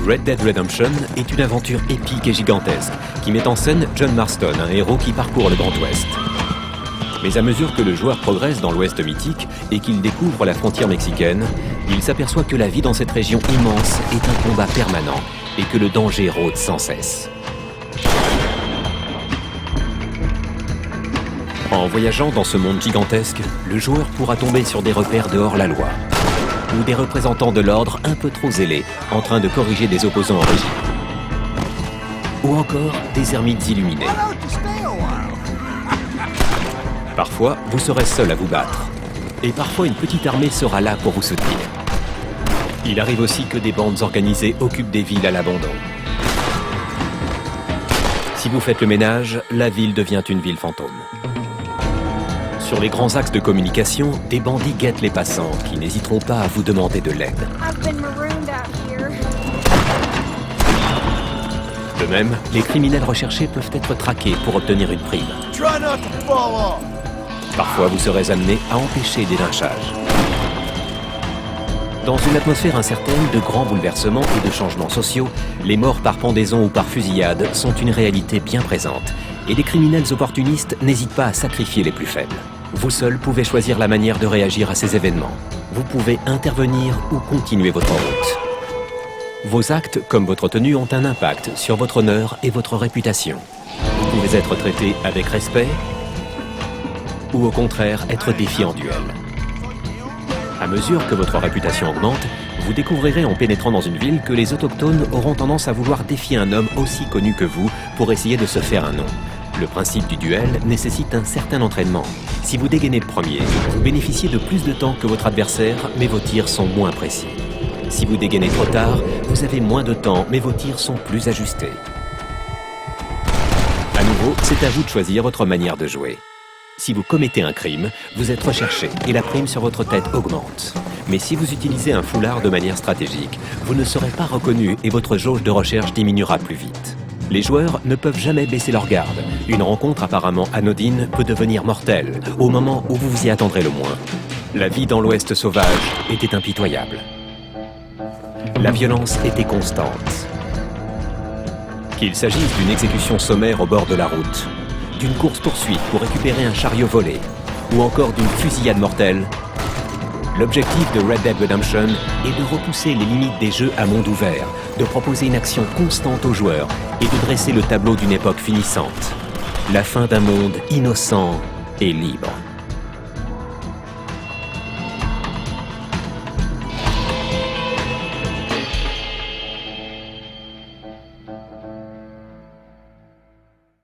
Red Dead Redemption est une aventure épique et gigantesque qui met en scène John Marston, un héros qui parcourt le Grand Ouest. Mais à mesure que le joueur progresse dans l'Ouest mythique et qu'il découvre la frontière mexicaine, il s'aperçoit que la vie dans cette région immense est un combat permanent et que le danger rôde sans cesse. En voyageant dans ce monde gigantesque, le joueur pourra tomber sur des repères de hors-la-loi ou des représentants de l'ordre un peu trop zélés en train de corriger des opposants en régime. Ou encore des ermites illuminés. Parfois, vous serez seul à vous battre. Et parfois, une petite armée sera là pour vous soutenir. Il arrive aussi que des bandes organisées occupent des villes à l'abandon. Si vous faites le ménage, la ville devient une ville fantôme. Sur les grands axes de communication, des bandits guettent les passants qui n'hésiteront pas à vous demander de l'aide. De même, les criminels recherchés peuvent être traqués pour obtenir une prime. Parfois, vous serez amené à empêcher des lynchages. Dans une atmosphère incertaine de grands bouleversements et de changements sociaux, les morts par pendaison ou par fusillade sont une réalité bien présente. Et les criminels opportunistes n'hésitent pas à sacrifier les plus faibles. Vous seul pouvez choisir la manière de réagir à ces événements. Vous pouvez intervenir ou continuer votre route. Vos actes, comme votre tenue, ont un impact sur votre honneur et votre réputation. Vous pouvez être traité avec respect ou au contraire être défié en duel. À mesure que votre réputation augmente, vous découvrirez en pénétrant dans une ville que les autochtones auront tendance à vouloir défier un homme aussi connu que vous pour essayer de se faire un nom. Le principe du duel nécessite un certain entraînement. Si vous dégainez le premier, vous bénéficiez de plus de temps que votre adversaire, mais vos tirs sont moins précis. Si vous dégainez trop tard, vous avez moins de temps, mais vos tirs sont plus ajustés. À nouveau, c'est à vous de choisir votre manière de jouer. Si vous commettez un crime, vous êtes recherché et la prime sur votre tête augmente. Mais si vous utilisez un foulard de manière stratégique, vous ne serez pas reconnu et votre jauge de recherche diminuera plus vite. Les joueurs ne peuvent jamais baisser leur garde. Une rencontre apparemment anodine peut devenir mortelle au moment où vous vous y attendrez le moins. La vie dans l'Ouest sauvage était impitoyable. La violence était constante. Qu'il s'agisse d'une exécution sommaire au bord de la route, d'une course-poursuite pour récupérer un chariot volé, ou encore d'une fusillade mortelle, l'objectif de Red Dead Redemption est de repousser les limites des jeux à monde ouvert, de proposer une action constante aux joueurs et de dresser le tableau d'une époque finissante. La fin d'un monde innocent et libre.